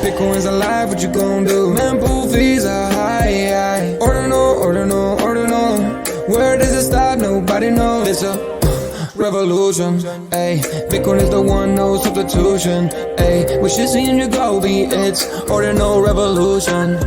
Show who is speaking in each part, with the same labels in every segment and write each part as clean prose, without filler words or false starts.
Speaker 1: Bitcoin's alive, what you gon' do? Mempool fees are high. Ordinal. Where does it stop? Nobody knows. It's a revolution, ayy. Bitcoin is the one, no substitution, ayy. With Shizzy and Yagobi, it's Ordinal Revolution.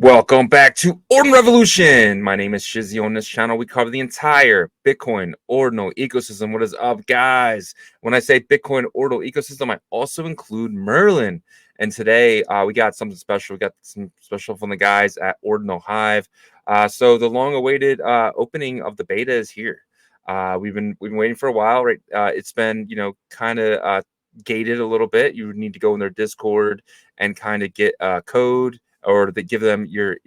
Speaker 2: Welcome back to Ordinal Revolution. My name is Shizzy. On this channel, we cover the entire Bitcoin Ordinal ecosystem. What is up, guys? When I say Bitcoin Ordinal ecosystem, I also include Merlin. And today, we got something special. We got some special from the guys at Ordinal Hive. So the long-awaited opening of the beta is here. We've been waiting for a while, right? It's been, kind of gated a little bit. You need to go in their Discord and kind of get code, or they give them your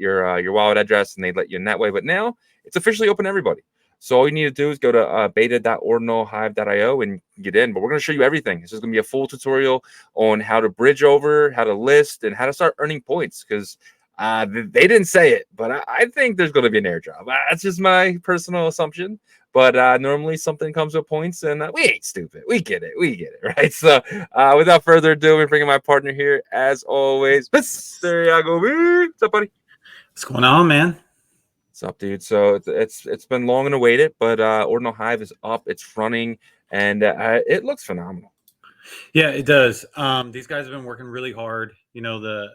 Speaker 2: wallet address and they let you in that way. But now it's officially open to everybody. So all you need to do is go to beta.ordinalhive.io and get in. But we're going to show you everything. This is going to be a full tutorial on how to bridge over, how to list, and how to start earning points. Because they didn't say it, but I think there's going to be an airdrop. That's just my personal assumption. But normally something comes with points, and we ain't stupid. We get it, right? So without further ado, we're bringing my partner here, as always, Mr. Yagobi. What's up, buddy?
Speaker 3: What's going on, man?
Speaker 2: What's up, dude? So it's been long and awaited, but Ordinal Hive is up. It's running, and it looks phenomenal.
Speaker 3: Yeah, it does. These guys have been working really hard. The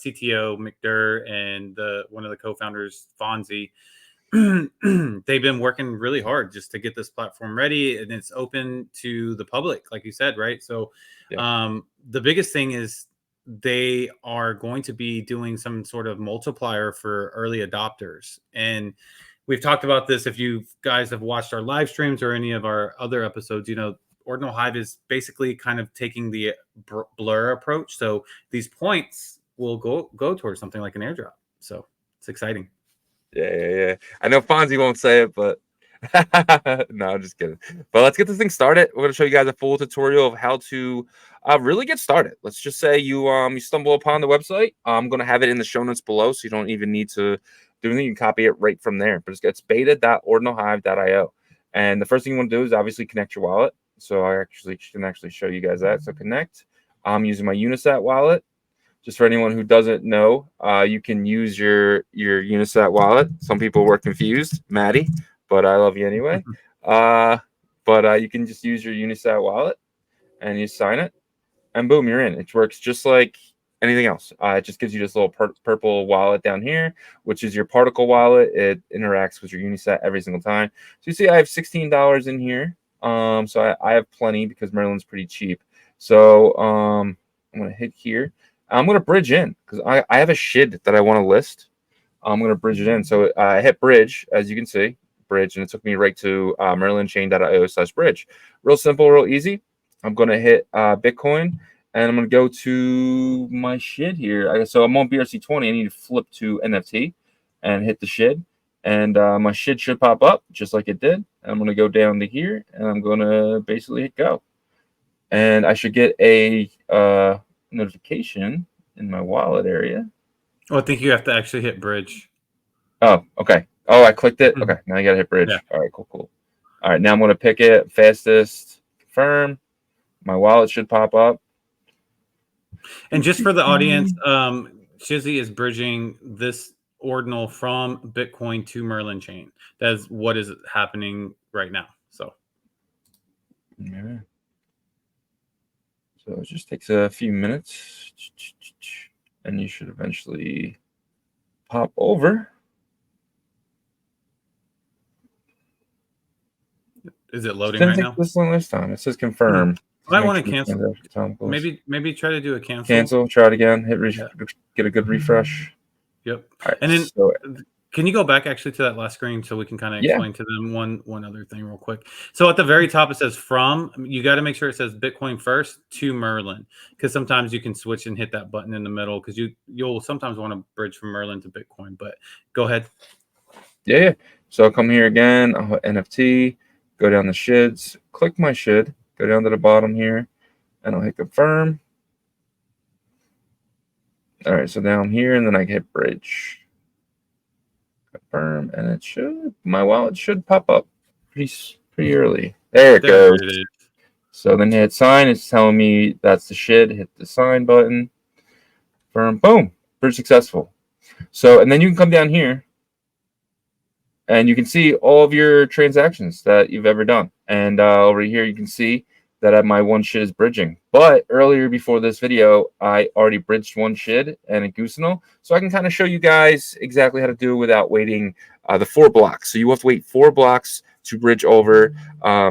Speaker 3: CTO, McDurr, and one of the co-founders, Fonzie, they've been working really hard just to get this platform ready, and it's open to the public, like you said, right? So the biggest thing is they are going to be doing some sort of multiplier for early adopters. And we've talked about this. If you guys have watched our live streams or any of our other episodes, Ordinal Hive is basically kind of taking the blur approach. So these points will go towards something like an airdrop. So it's exciting.
Speaker 2: Yeah. I know Fonzie won't say it, but no, I'm just kidding. But let's get this thing started. We're going to show you guys a full tutorial of how to really get started. Let's just say you stumble upon the website. I'm going to have it in the show notes below, so you don't even need to do anything. You can copy it right from there. But it's beta.ordinalhive.io. And the first thing you want to do is obviously connect your wallet. So I can actually show you guys that. So connect. I'm using my Unisat wallet. Just for anyone who doesn't know, you can use your Unisat wallet. Some people were confused, Maddie, but I love you anyway. But you can just use your Unisat wallet and you sign it, and boom, you're in. It works just like anything else. It just gives you this little purple wallet down here, which is your particle wallet. It interacts with your Unisat every single time. So you see I have $16 in here. So I have plenty because Merlin's pretty cheap. So I'm going to hit here. I'm going to bridge in because I have a SHID that I want to list. I'm going to bridge it in. So I hit bridge, as you can see, bridge, and it took me right to merlinchain.io/bridge. Real simple, real easy. I'm going to hit Bitcoin, and I'm going to go to my SHID here. So I'm on BRC20. I need to flip to NFT and hit the SHID. And my SHID should pop up just like it did. And I'm going to go down to here, and I'm going to basically hit go. And I should get a notification in my wallet area.
Speaker 3: Oh, I think you have to actually hit bridge.
Speaker 2: Oh, okay. Oh, I clicked it. Okay, now you gotta hit bridge. Yeah. All right, cool. All right, now I'm gonna pick it fastest, confirm. My wallet should pop up.
Speaker 3: And just for the audience, Shizzy is bridging this ordinal from Bitcoin to Merlin chain. That's what is happening right now. So
Speaker 2: yeah. So it just takes a few minutes, and you should eventually pop over.
Speaker 3: Is it loading right now?
Speaker 2: This one this time. It says confirm.
Speaker 3: I want to cancel. Maybe try to do a cancel.
Speaker 2: Cancel. Try it again. Get a good refresh.
Speaker 3: Yep.
Speaker 2: Right,
Speaker 3: and then can you go back actually to that last screen so we can kind of explain to them one other thing real quick? So at the very top it says from. You got to make sure it says Bitcoin first to Merlin, because sometimes you can switch and hit that button in the middle because you'll sometimes want to bridge from Merlin to Bitcoin. But go ahead.
Speaker 2: Yeah. So I'll come here again. I'll hit NFT. Go down the SHIDs. Click my SHID. Go down to the bottom here, and I'll hit confirm. All right. So now I'm here, and then I hit bridge. Confirm, and my wallet should pop up pretty early. There it
Speaker 3: There
Speaker 2: goes.
Speaker 3: it is.
Speaker 2: So then hit sign. It's telling me that's the shit. Hit the sign button. Firm. Boom. Pretty successful. So, and then you can come down here and you can see all of your transactions that you've ever done. And over here, you can see that my one shid is bridging. But earlier before this video, I already bridged one shid and a goosenal. So I can kind of show you guys exactly how to do it without waiting the 4 blocks. So you have to wait 4 blocks to bridge over.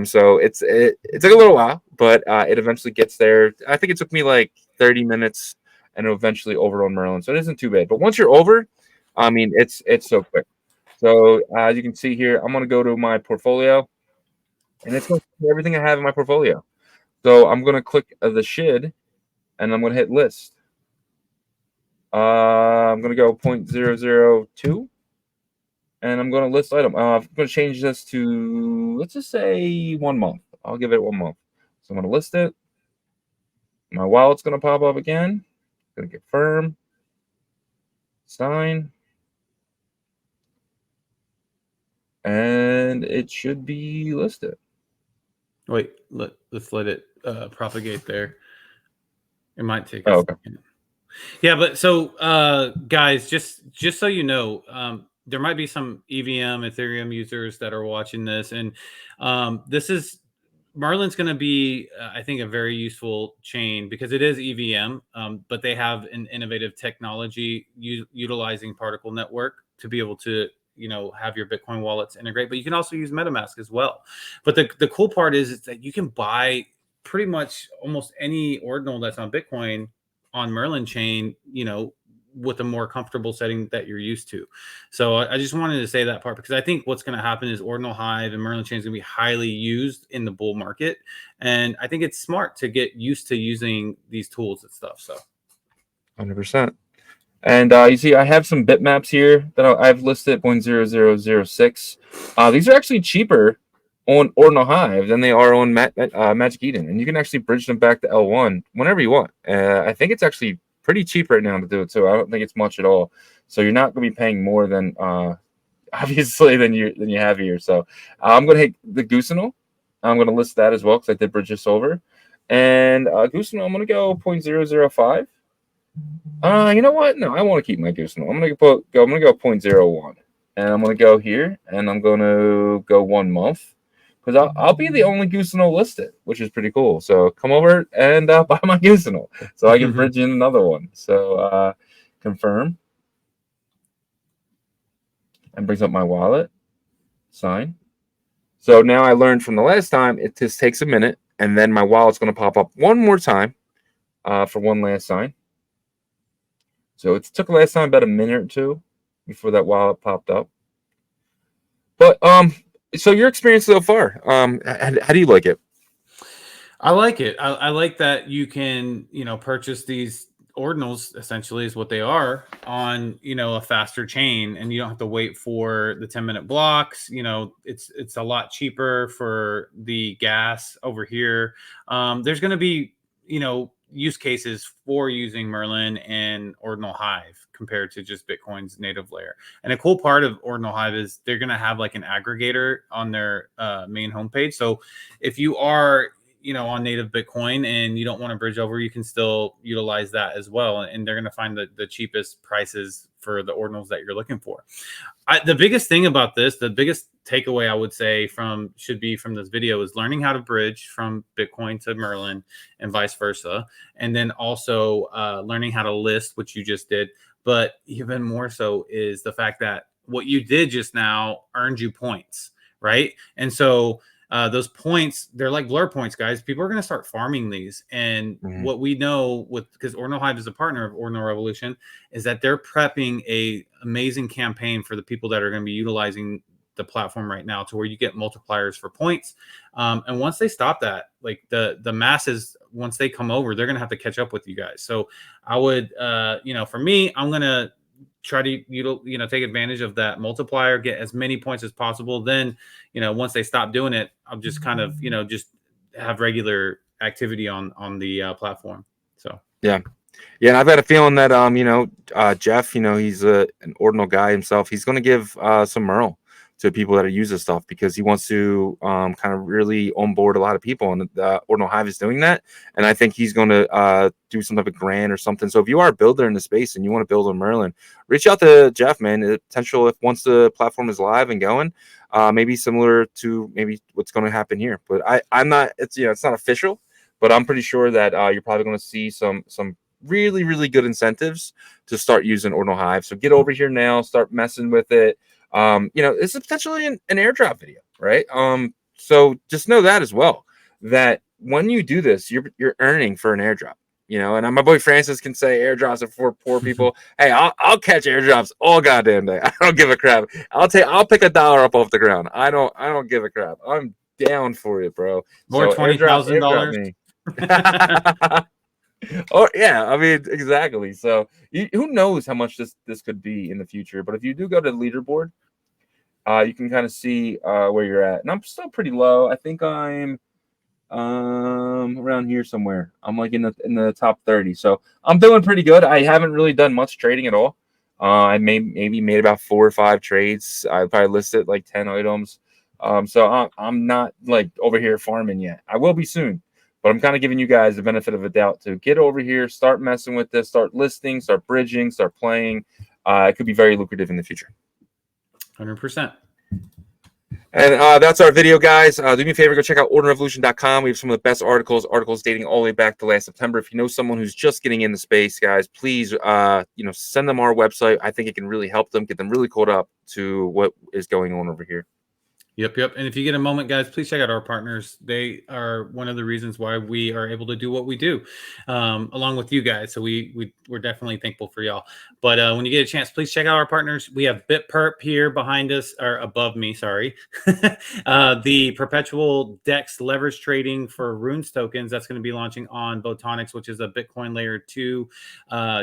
Speaker 2: So it took a little while, but it eventually gets there. I think it took me like 30 minutes and it'll eventually over on Merlin. So it isn't too bad. But once you're over, I mean, it's so quick. So as you can see here, I'm going to go to my portfolio and it's going to see everything I have in my portfolio. So I'm going to click the shid and I'm going to hit list. I'm going to go 0.002 and I'm going to list item. I'm going to change this to, let's just say 1 month. I'll give it 1 month. So I'm going to list it. My wallet's going to pop up again. Going to confirm. Sign. And it should be listed.
Speaker 3: Wait, let's let it propagate there. It might take a second. Yeah, but so guys, just so you know, there might be some EVM Ethereum users that are watching this, and this is Merlin's going to be, I think, a very useful chain because it is EVM, but they have an innovative technology utilizing particle network to be able to have your Bitcoin wallets integrate, but you can also use MetaMask as well. But the cool part is that you can buy pretty much almost any ordinal that's on Bitcoin on Merlin chain, with a more comfortable setting that you're used to. So I just wanted to say that part because I think what's going to happen is Ordinal Hive and Merlin chain is going to be highly used in the bull market. And I think it's smart to get used to using these tools and stuff. So
Speaker 2: 100%. And you see, I have some bitmaps here that I've listed 0.0006. These are actually cheaper on Ordinal Hive than they are on Magic Eden. And you can actually bridge them back to L1 whenever you want. I think it's actually pretty cheap right now to do it too. I don't think it's much at all. So you're not going to be paying more than obviously than you have here. So I'm going to hit the goosenal. I'm going to list that as well because I did bridge this over. And goosenal, I'm going to go 0.005. You know what? No, I want to keep my goosenal. I'm going to go 0.01. And I'm going to go here and I'm going to go 1 month. Because I'll be the only goosenal listed, which is pretty cool. So come over and buy my goosenal so I can bridge in another one. So confirm. And brings up my wallet. Sign. So now I learned from the last time, it just takes a minute. And then my wallet's going to pop up one more time for one last sign. So it took last time about a minute or two before that wallet popped up. But so your experience so far, how do you like it?
Speaker 3: I like it. I like that you can, purchase these ordinals, essentially is what they are, on, a faster chain, and you don't have to wait for the 10-minute blocks. It's a lot cheaper for the gas over here. There's going to be, use cases for using Merlin and Ordinal Hive compared to just Bitcoin's native layer. And a cool part of Ordinal Hive is they're going to have like an aggregator on their main homepage. So if you are, on native Bitcoin and you don't want to bridge over, you can still utilize that as well. And they're going to find the cheapest prices for the ordinals that you're looking for. The biggest thing about this, the biggest takeaway I would say should be from this video is learning how to bridge from Bitcoin to Merlin and vice versa. And then also learning how to list, which you just did. But even more so is the fact that what you did just now earned you points, right? And so those points, they're like blur points, guys. People are going to start farming these. And what we know because Ordinal Hive is a partner of Ordinal Revolution, is that they're prepping a amazing campaign for the people that are going to be utilizing the platform right now, to where you get multipliers for points. And once they stop that, like the masses, once they come over, they're going to have to catch up with you guys. So I would, for me, I'm going to try to take advantage of that multiplier, get as many points as possible. Then once they stop doing it, I'll just kind of just have regular activity on the platform. So
Speaker 2: yeah, and I've got a feeling that Jeff, he's an ordinal guy himself. He's going to give some Merle to people that use this stuff, because he wants to kind of really onboard a lot of people, and Ordinal Hive is doing that. And I think he's going to do some type of grant or something. So if you are a builder in the space and you want to build on Merlin, reach out to Jeff, man. The potential, if once the platform is live and going, maybe similar to maybe what's going to happen here. But I'm not. It's it's not official, but I'm pretty sure that you're probably going to see some really, really good incentives to start using Ordinal Hive. So get over here now, start messing with it. This is potentially an airdrop video, right? So just know that as well, that when you do this, you're earning for an airdrop, and my boy Francis can say airdrops are for poor people. Hey, I'll catch airdrops all goddamn day. I don't give a crap. I'll pick $1 up off the ground. I don't give a crap. I'm down for it, bro.
Speaker 3: More $20,000.
Speaker 2: Oh yeah, I mean, exactly. So who knows how much this could be in the future? But if you do go to the leaderboard, you can kind of see where you're at. And I'm still pretty low. I think I'm around here somewhere. I'm like in the top 30. So I'm doing pretty good. I haven't really done much trading at all. I maybe made about 4 or 5 trades. I probably listed like 10 items. So I'm not like over here farming yet. I will be soon. But I'm kind of giving you guys the benefit of a doubt to get over here, start messing with this, start listing, start bridging, start playing. It could be very lucrative in the future.
Speaker 3: 100%.
Speaker 2: And that's our video, guys. Do me a favor, go check out ordinalrevolution.com. We have some of the best articles dating all the way back to last September. If you know someone who's just getting in the space, guys, please, send them our website. I think it can really help them, get them really caught up to what is going on over here.
Speaker 3: Yep. And if you get a moment, guys, please check out our partners. They are one of the reasons why we are able to do what we do, along with you guys. So we're definitely thankful for y'all. But when you get a chance, please check out our partners. We have BitPerp here behind us, or above me, sorry. The perpetual DEX leverage trading for runes tokens that's going to be launching on Botonics, which is a Bitcoin layer 2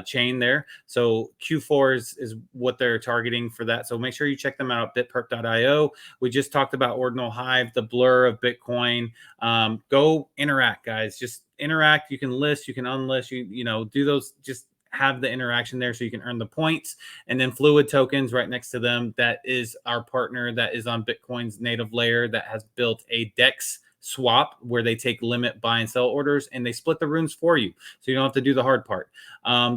Speaker 3: chain there. So Q4 is what they're targeting for that. So make sure you check them out at bitperp.io. We just talked about Ordinal Hive, the blur of Bitcoin. Go interact, guys. Just interact. You can list, you can unlist, do those. Just have the interaction there so you can earn the points. And then Fluid Tokens right next to them. That is our partner that is on Bitcoin's native layer that has built a DEX swap where they take limit buy and sell orders and they split the runes for you, so you don't have to do the hard part.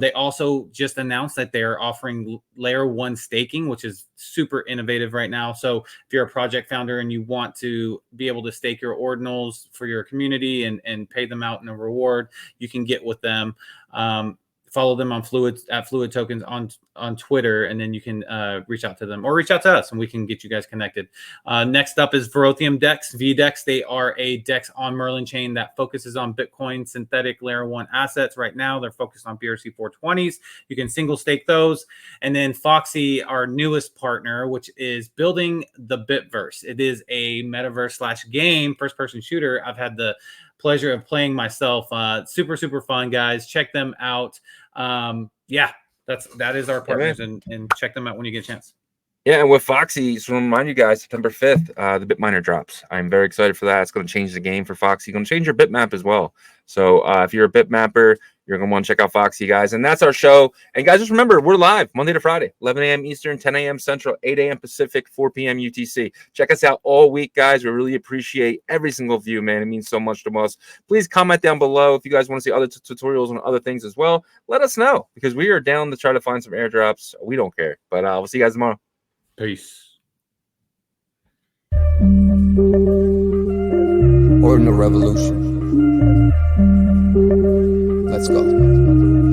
Speaker 3: They also just announced that they're offering layer 1 staking, which is super innovative right now. So if you're a project founder and you want to be able to stake your ordinals for your community and pay them out in a reward, you can get with them. Follow them on Fluid Tokens on Twitter, and then you can reach out to them or reach out to us and we can get you guys connected. Next up is Verothium DEX, VDEX. They are a DEX on Merlin chain that focuses on Bitcoin synthetic layer 1 assets. Right now, they're focused on BRC 420s. You can single stake those. And then Foxy, our newest partner, which is building the Bitverse. It is a metaverse / game, first-person shooter. I've had the pleasure of playing myself. Super fun, guys. Check them out. That is our partners, and check them out when you get a chance.
Speaker 2: Yeah, and with Foxy, just want to remind you guys, September 5th, the Bitminer drops. I'm very excited for that. It's going to change the game for Foxy. It's going to change your bitmap as well. So if you're a bitmapper, you're going to want to check out Foxy, guys. And that's our show. And guys, just remember, we're live Monday to Friday, 11 a.m. Eastern, 10 a.m. Central, 8 a.m. Pacific, 4 p.m. UTC. Check us out all week, guys. We really appreciate every single view, man. It means so much to us. Please comment down below if you guys want to see other tutorials on other things as well. Let us know, because we are down to try to find some airdrops. We don't care. But we'll see you guys tomorrow.
Speaker 3: Peace.
Speaker 1: Ordinal Revolution. Let's go.